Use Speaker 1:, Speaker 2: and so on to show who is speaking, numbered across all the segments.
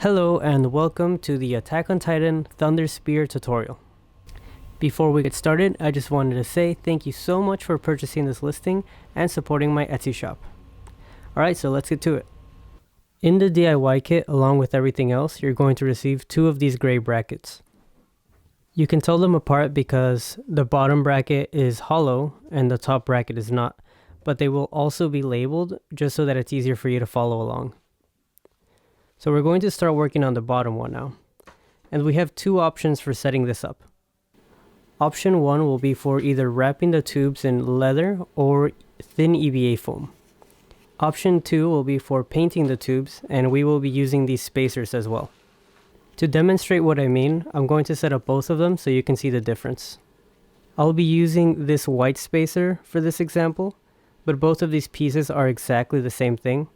Speaker 1: Hello and welcome to the Attack on Titan Thunder Spear tutorial. Before we get started, I just wanted to say thank you so much for purchasing this listing and supporting my Etsy shop. Alright, so let's get to it. In the DIY kit, along with everything else, you're going to receive two of these gray brackets. You can tell them apart because the bottom bracket is hollow and the top bracket is not, but they will also be labeled just so that it's easier for you to follow along. So we're going to start working on the bottom one now. And we have two options for setting this up. Option 1 will be for either wrapping the tubes in leather or thin EVA foam. Option 2 will be for painting the tubes, and we will be using these spacers as well. To demonstrate what I mean, I'm going to set up both of them so you can see the difference. I'll be using this white spacer for this example, but both of these pieces are exactly the same thing.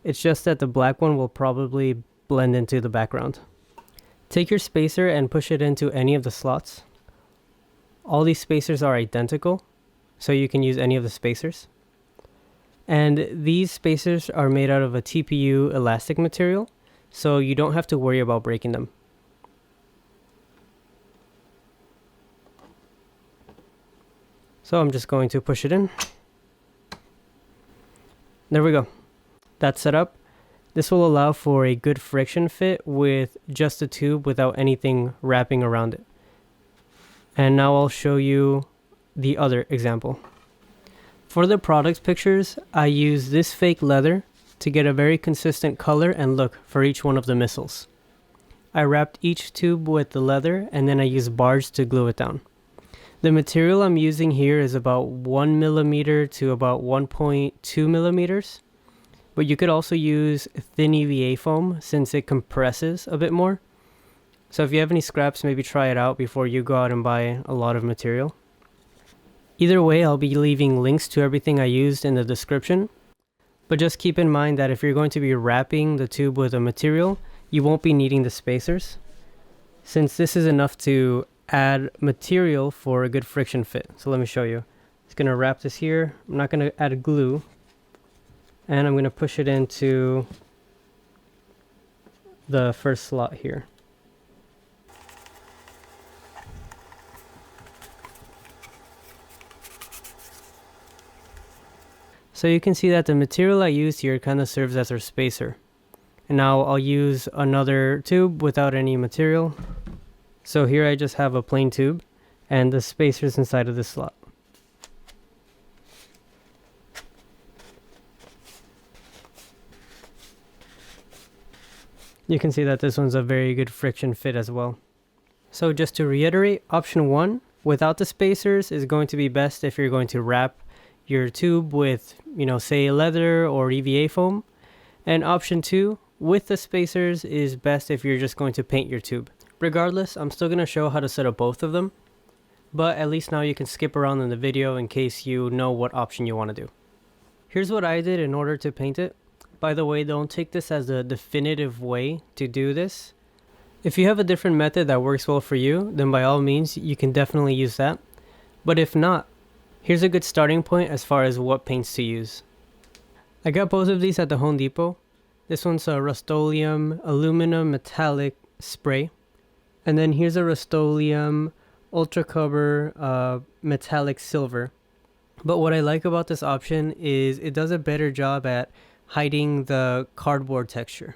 Speaker 1: It's just that the black one will probably blend into the background. Take your spacer and push it into any of the slots. All these spacers are identical, so you can use any of the spacers. And these spacers are made out of a TPU elastic material, so you don't have to worry about breaking them. So I'm just going to push it in. There we go. That's set up. This will allow for a good friction fit with just a tube without anything wrapping around it. And now I'll show you the other example. For the product pictures, I use this fake leather to get a very consistent color and look for each one of the missiles. I wrapped each tube with the leather and then I used Barge to glue it down. The material I'm using here is about 1 millimeter to about 1.2 millimeters. But you could also use thin EVA foam since it compresses a bit more. So if you have any scraps, maybe try it out before you go out and buy a lot of material. Either way, I'll be leaving links to everything I used in the description. But just keep in mind that if you're going to be wrapping the tube with a material, you won't be needing the spacers, since this is enough to add material for a good friction fit. So let me show you. Just going to wrap this here. I'm not going to add glue. And I'm going to push it into the first slot here. So you can see that the material I used here kind of serves as our spacer. And now I'll use another tube without any material. So here I just have a plain tube and the spacers inside of this slot. You can see that this one's a very good friction fit as well. So just to reiterate, option 1 without the spacers is going to be best if you're going to wrap your tube with, say leather or EVA foam. And option 2 with the spacers is best if you're just going to paint your tube. Regardless, I'm still going to show how to set up both of them, but at least now you can skip around in the video in case you know what option you want to do. Here's what I did in order to paint it. By the way, don't take this as a definitive way to do this. If you have a different method that works well for you, then by all means, you can definitely use that. But if not, here's a good starting point as far as what paints to use. I got both of these at the Home Depot. This one's a Rust-Oleum aluminum metallic spray. And then here's a Rust-Oleum Ultra Cover metallic silver. But what I like about this option is it does a better job at hiding the cardboard texture.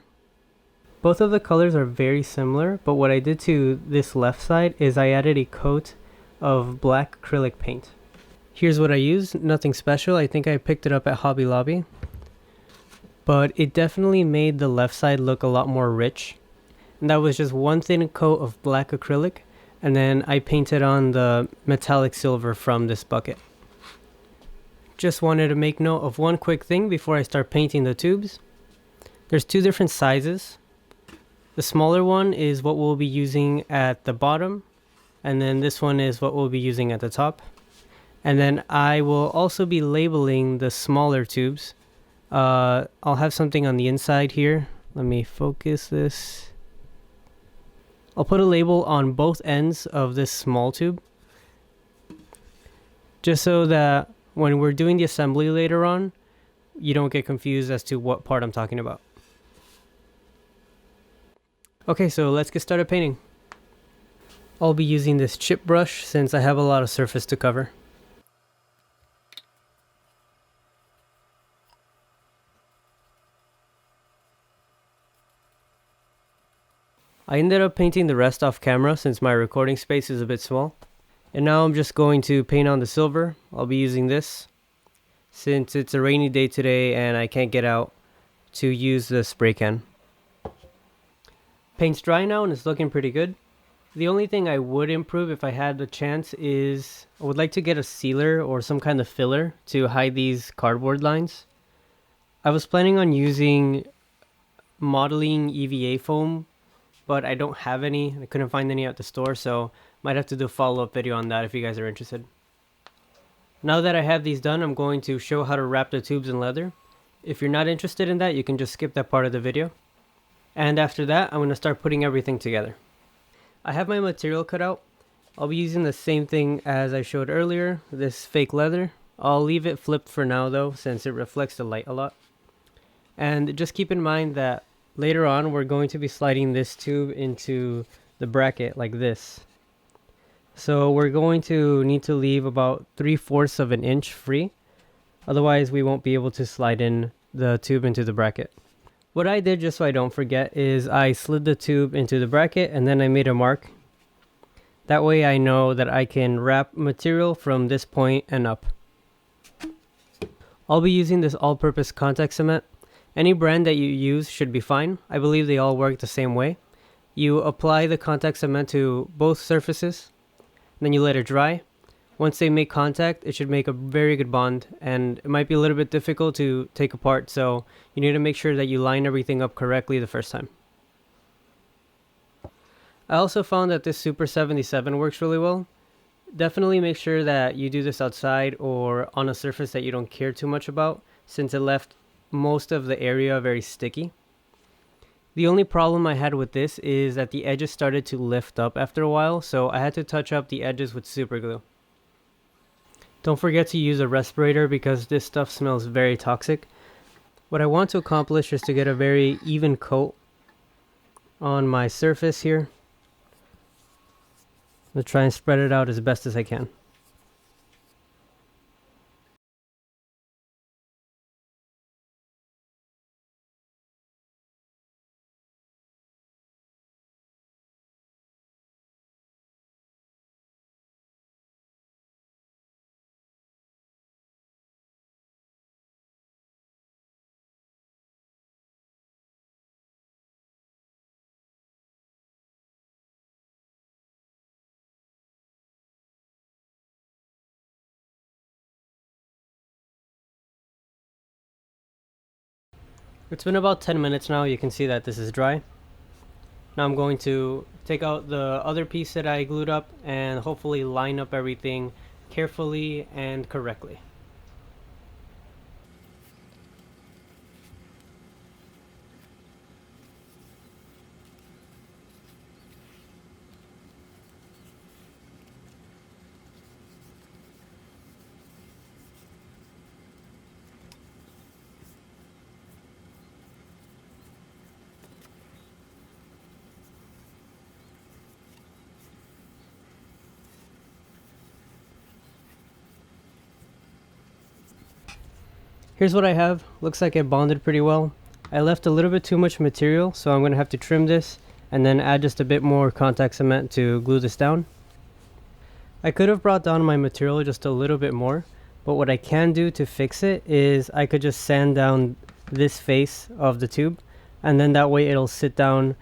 Speaker 1: Both of the colors are very similar, but what I did to this left side is I added a coat of black acrylic paint. Here's what I used, nothing special. I think I picked it up at Hobby Lobby. But it definitely made the left side look a lot more rich. And that was just one thin coat of black acrylic, and then I painted on the metallic silver from this bucket. Just wanted to make note of one quick thing before I start painting the tubes. There's two different sizes. The smaller one is what we'll be using at the bottom, and then this one is what we'll be using at the top. And then I will also be labeling the smaller tubes. I'll have something on the inside here. Let me focus this. I'll put a label on both ends of this small tube, just so that when we're doing the assembly later on, you don't get confused as to what part I'm talking about. Okay, so let's get started painting. I'll be using this chip brush since I have a lot of surface to cover. I ended up painting the rest off camera since my recording space is a bit small. And now I'm just going to paint on the silver. I'll be using this since it's a rainy day today and I can't get out to use the spray can. Paint's dry now and it's looking pretty good. The only thing I would improve if I had the chance is I would like to get a sealer or some kind of filler to hide these cardboard lines. I was planning on using modeling EVA foam, but I don't have any. I couldn't find any at the store, so might have to do a follow-up video on that if you guys are interested. Now that I have these done, I'm going to show how to wrap the tubes in leather. If you're not interested in that, you can just skip that part of the video. And after that, I'm going to start putting everything together. I have my material cut out. I'll be using the same thing as I showed earlier, this fake leather. I'll leave it flipped for now though, since it reflects the light a lot. And just keep in mind that later on, we're going to be sliding this tube into the bracket like this. So we're going to need to leave about 3/4 of an inch free. Otherwise, we won't be able to slide in the tube into the bracket. What I did, just so I don't forget, is I slid the tube into the bracket and then I made a mark. That way I know that I can wrap material from this point and up. I'll be using this all-purpose contact cement. Any brand that you use should be fine. I believe they all work the same way. You apply the contact cement to both surfaces, then you let it dry. Once they make contact, it should make a very good bond, and it might be a little bit difficult to take apart, so you need to make sure that you line everything up correctly the first time. I also found that this Super 77 works really well. Definitely make sure that you do this outside or on a surface that you don't care too much about, since it left most of the area very sticky. The only problem I had with this is that the edges started to lift up after a while, so I had to touch up the edges with super glue. Don't forget to use a respirator because this stuff smells very toxic. What I want to accomplish is to get a very even coat on my surface here. I'll try and spread it out as best as I can. It's been about 10 minutes now. You can see that this is dry. Now I'm going to take out the other piece that I glued up and hopefully line up everything carefully and correctly. Here's what I have. Looks like it bonded pretty well. I left a little bit too much material, so I'm going to have to trim this and then add just a bit more contact cement to glue this down. I could have brought down my material just a little bit more, but what I can do to fix it is I could just sand down this face of the tube, and then that way it'll sit down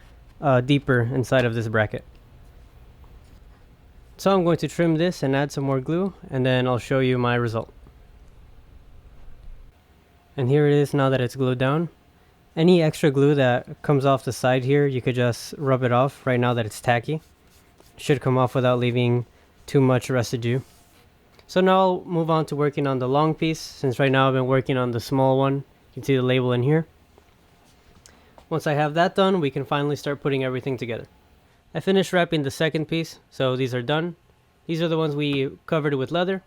Speaker 1: deeper inside of this bracket. So I'm going to trim this and add some more glue, and then I'll show you my result. And here it is now that it's glued down. Any extra glue that comes off the side here, you could just rub it off right now that it's tacky. It should come off without leaving too much residue. So now I'll move on to working on the long piece, since right now I've been working on the small one. You can see the label in here. Once I have that done, we can finally start putting everything together. I finished wrapping the second piece, so these are done. These are the ones we covered with leather,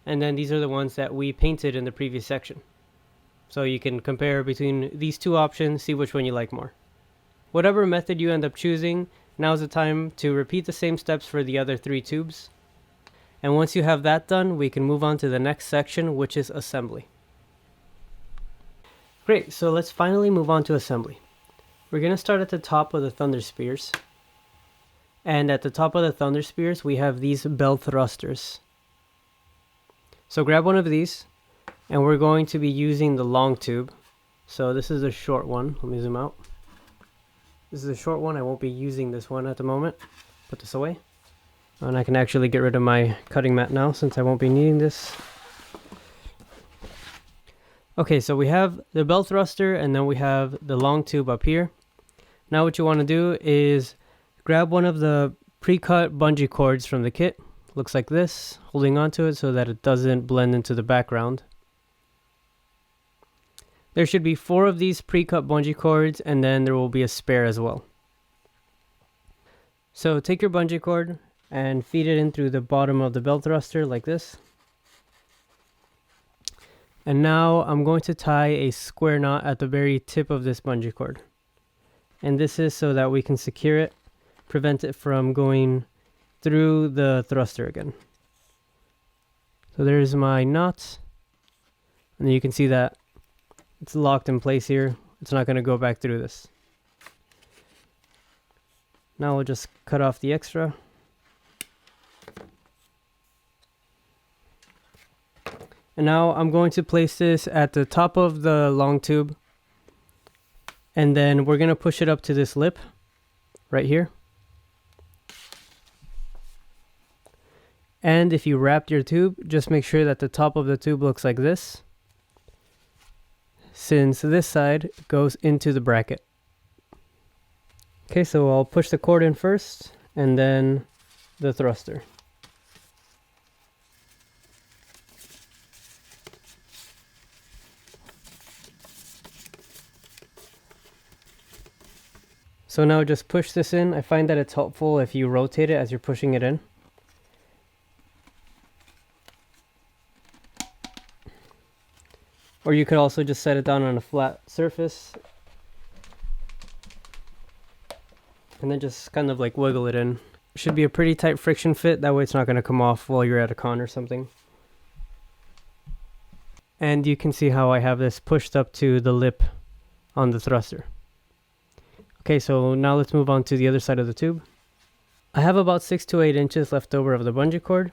Speaker 1: and then these are the ones that we painted in the previous section. So you can compare between these two options, see which one you like more. Whatever method you end up choosing, now's the time to repeat the same steps for the other 3 tubes. And once you have that done, we can move on to the next section, which is assembly. Great, so let's finally move on to assembly. We're going to start at the top of the thunder spears. And at the top of the thunder spears, we have these bell thrusters. So grab one of these, and we're going to be using the long tube. So this is a short one. Let me zoom out. This is a short one. I won't be using this one at the moment. Put this away. And I can actually get rid of my cutting mat now since I won't be needing this. Okay, so we have the bell thruster and then we have the long tube up here. Now what you want to do is grab one of the pre-cut bungee cords from the kit. Looks like this, holding onto it so that it doesn't blend into the background. There should be 4 of these pre-cut bungee cords, and then there will be a spare as well. So take your bungee cord and feed it in through the bottom of the bell thruster like this. And now I'm going to tie a square knot at the very tip of this bungee cord. And this is so that we can secure it, prevent it from going through the thruster again. So there's my knot. And you can see that it's locked in place here. It's not going to go back through this. Now we'll just cut off the extra. And now I'm going to place this at the top of the long tube. And then we're going to push it up to this lip right here. And if you wrapped your tube, just make sure that the top of the tube looks like this, since this side goes into the bracket. Okay, so I'll push the cord in first and then the thruster. So now just push this in. I find that it's helpful if you rotate it as you're pushing it in. Or you could also just set it down on a flat surface and then just kind of like wiggle it in. It should be a pretty tight friction fit, that way it's not going to come off while you're at a con or something. And you can see how I have this pushed up to the lip on the thruster. Okay, so now let's move on to the other side of the tube. I have about 6 to 8 inches left over of the bungee cord.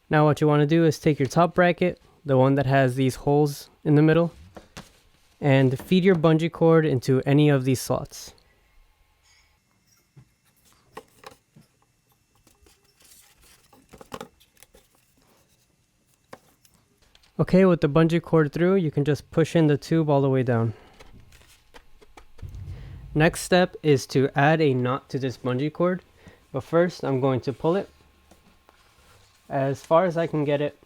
Speaker 1: Now what you want to do is take your top bracket, the one that has these holes in the middle, and feed your bungee cord into any of these slots. Okay, with the bungee cord through, you can just push in the tube all the way down. Next step is to add a knot to this bungee cord, but first I'm going to pull it as far as I can get it.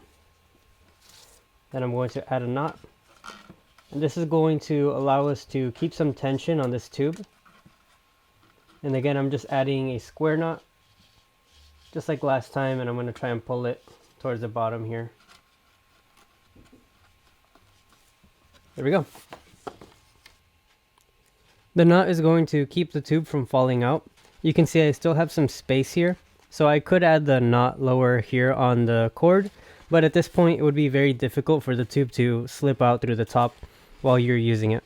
Speaker 1: Then I'm going to add a knot, and this is going to allow us to keep some tension on this tube. And again, I'm just adding a square knot just like last time, and I'm going to try and pull it towards the bottom here. There we go. The knot is going to keep the tube from falling out. You can see I still have some space here, so I could add the knot lower here on the cord, but at this point it would be very difficult for the tube to slip out through the top while you're using it.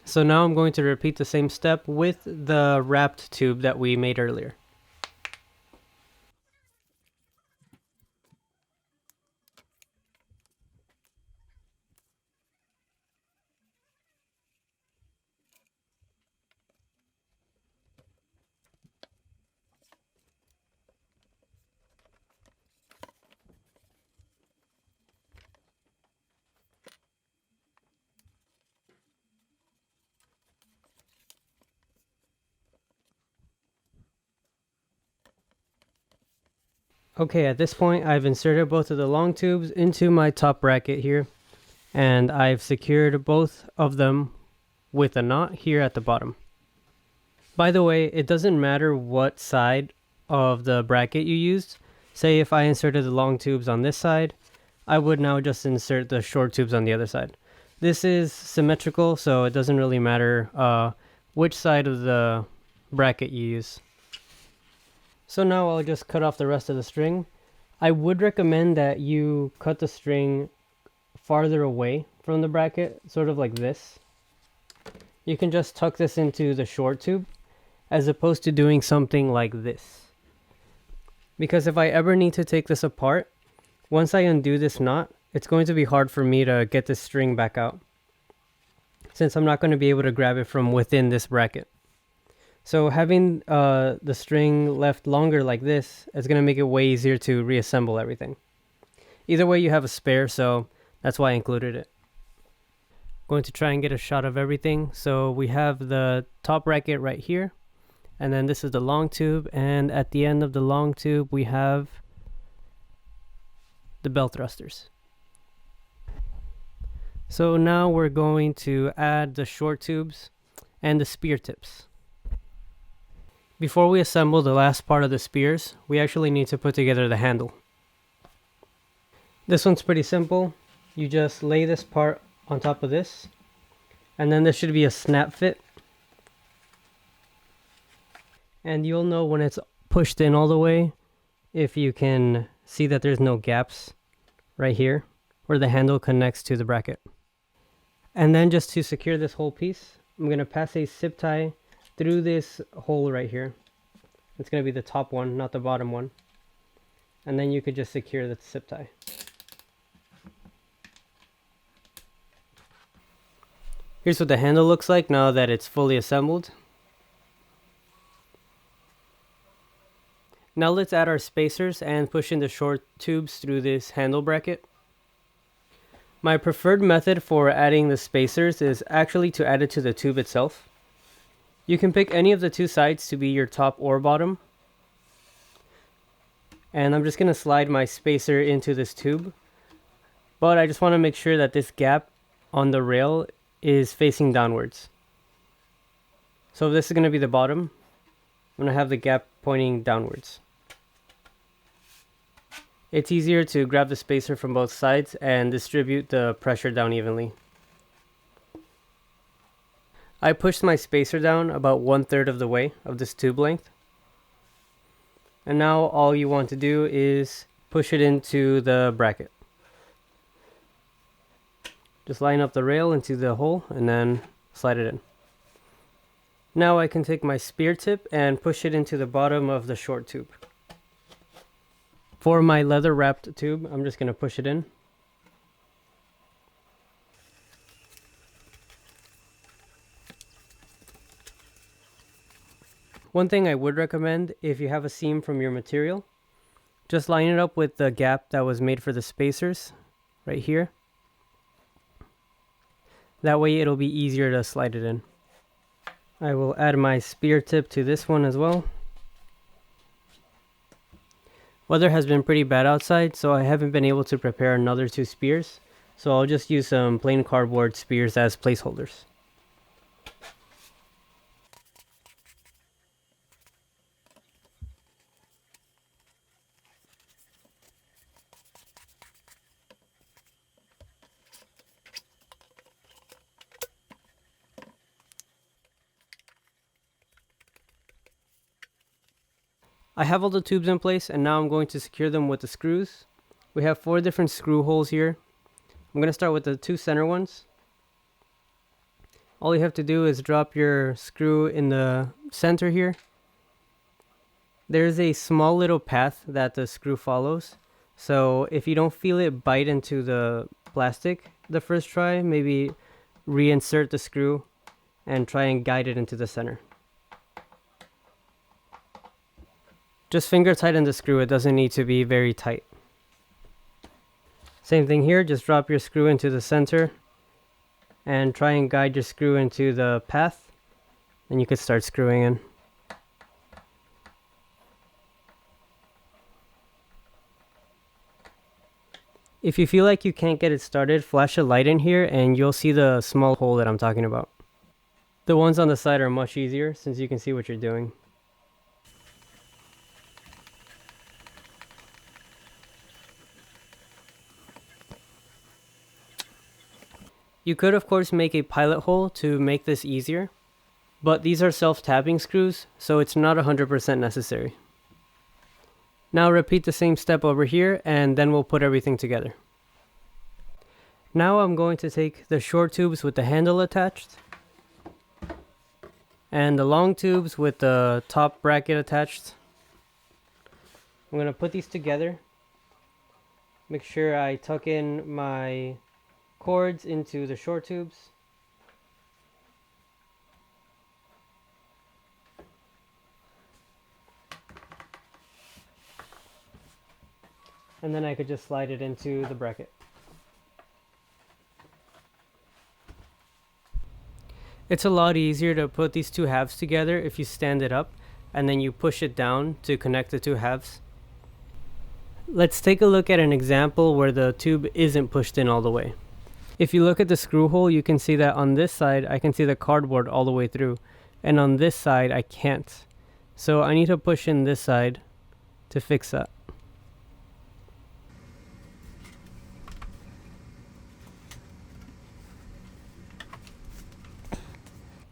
Speaker 1: So now I'm going to repeat the same step with the wrapped tube that we made earlier. Okay, at this point I've inserted both of the long tubes into my top bracket here, and I've secured both of them with a knot here at the bottom. By the way, it doesn't matter what side of the bracket you used. Say if I inserted the long tubes on this side, I would now just insert the short tubes on the other side. This is symmetrical, so it doesn't really matter which side of the bracket you use. So now I'll just cut off the rest of the string. I would recommend that you cut the string farther away from the bracket, sort of like this. You can just tuck this into the short tube as opposed to doing something like this. Because if I ever need to take this apart, once I undo this knot, it's going to be hard for me to get this string back out, since I'm not going to be able to grab it from within this bracket. So having the string left longer like this is going to make it way easier to reassemble everything. Either way, you have a spare, so that's why I included it. Going to try and get a shot of everything. So we have the top bracket right here, and then this is the long tube, and at the end of the long tube we have the bell thrusters. So now we're going to add the short tubes and the spear tips. Before we assemble the last part of the spears, we actually need to put together the handle. This one's pretty simple. You just lay this part on top of this, and then there should be a snap fit. And you'll know when it's pushed in all the way if you can see that there's no gaps right here where the handle connects to the bracket. And then just to secure this whole piece, I'm going to pass a zip tie through this hole right here. It's going to be the top one, not the bottom one. And then you could just secure the zip tie. Here's what the handle looks like now that it's fully assembled. Now let's add our spacers and push in the short tubes through this handle bracket. My preferred method for adding the spacers is actually to add it to the tube itself. You can pick any of the two sides to be your top or bottom. And I'm just going to slide my spacer into this tube. But I just want to make sure that this gap on the rail is facing downwards. So if this is going to be the bottom, I'm going to have the gap pointing downwards. It's easier to grab the spacer from both sides and distribute the pressure down evenly. I pushed my spacer down about 1/3 of the way of this tube length. And now all you want to do is push it into the bracket. Just line up the rail into the hole and then slide it in. Now I can take my spear tip and push it into the bottom of the short tube. For my leather wrapped tube, I'm just going to push it in. One thing I would recommend, if you have a seam from your material, just line it up with the gap that was made for the spacers right here. That way it'll be easier to slide it in. I will add my spear tip to this one as well. Weather has been pretty bad outside, so I haven't been able to prepare another 2 spears. So I'll just use some plain cardboard spears as placeholders. I have all the tubes in place, and now I'm going to secure them with the screws. We have 4 different screw holes here. I'm going to start with the 2 center ones. All you have to do is drop your screw in the center here. There's a small little path that the screw follows. So if you don't feel it bite into the plastic the first try, maybe reinsert the screw and try and guide it into the center. Just finger tighten the screw, it doesn't need to be very tight. Same thing here, just drop your screw into the center and try and guide your screw into the path, and you can start screwing in. If you feel like you can't get it started, flash a light in here and you'll see the small hole that I'm talking about. The ones on the side are much easier since you can see what you're doing. You could of course make a pilot hole to make this easier. but these are self-tapping screws, so it's not 100% necessary. Now repeat the same step over here, and then we'll put everything together. Now I'm going to take the short tubes with the handle attached and the long tubes with the top bracket attached. I'm going to put these together. Make sure I tuck in my cords into the short tubes. And then I could just slide it into the bracket. It's a lot easier to put these two halves together if you stand it up and then you push it down to connect the two halves. Let's take a look at an example where the tube isn't pushed in all the way. If you look at the screw hole, you can see that on this side I can see the cardboard all the way through, and on this side I can't. So I need to push in this side to fix that.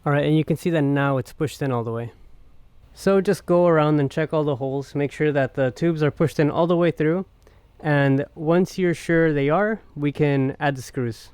Speaker 1: Alright, and you can see that now it's pushed in all the way. So just go around and check all the holes, make sure that the tubes are pushed in all the way through, and once you're sure they are, we can add the screws.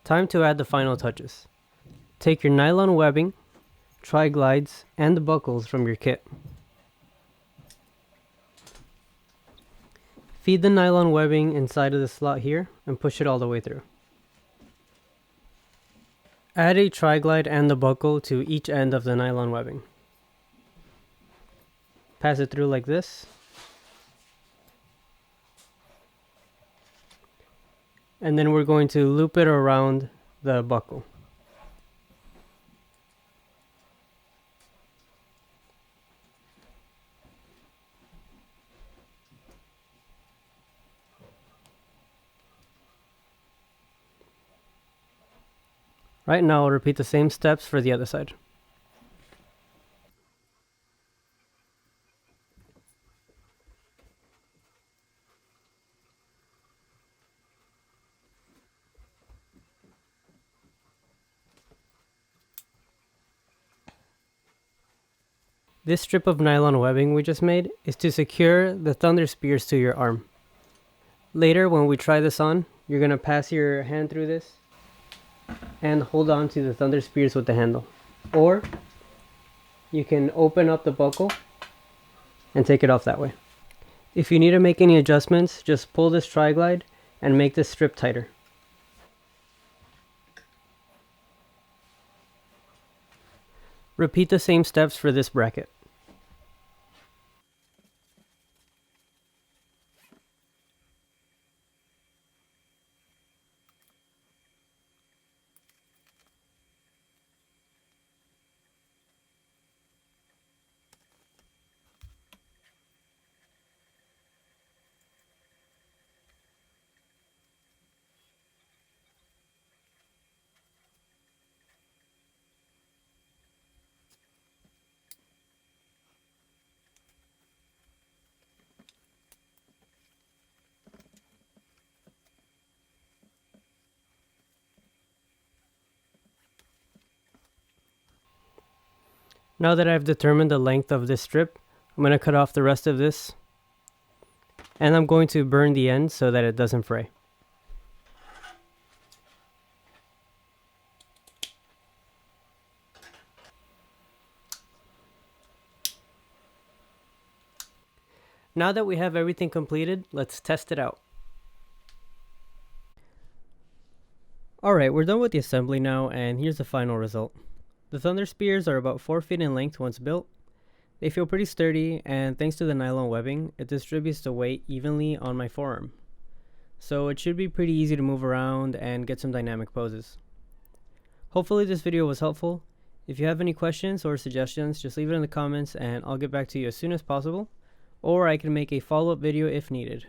Speaker 1: Time to add the final touches. Take your nylon webbing, tri-glides, and the buckles from your kit. Feed the nylon webbing inside of the slot here and push it all the way through. Add a tri-glide and the buckle to each end of the nylon webbing. Pass it through like this. And then we're going to loop it around the buckle. Right now I'll repeat the same steps for the other side. This strip of nylon webbing we just made is to secure the thunder spears to your arm. Later when we try this on, you're going to pass your hand through this and hold on to the thunder spears with the handle. Or you can open up the buckle and take it off that way. If you need to make any adjustments, just pull this tri-glide and make this strip tighter. Repeat the same steps for this bracket. Now that I've determined the length of this strip, I'm going to cut off the rest of this. And I'm going to burn the end so that it doesn't fray. Now that we have everything completed, let's test it out. Alright, we're done with the assembly now, and here's the final result. The Thunder Spears are about 4 feet in length once built. They feel pretty sturdy, and thanks to the nylon webbing, it distributes the weight evenly on my forearm. So it should be pretty easy to move around and get some dynamic poses. Hopefully this video was helpful. If you have any questions or suggestions, just leave it in the comments and I'll get back to you as soon as possible, or I can make a follow-up video if needed.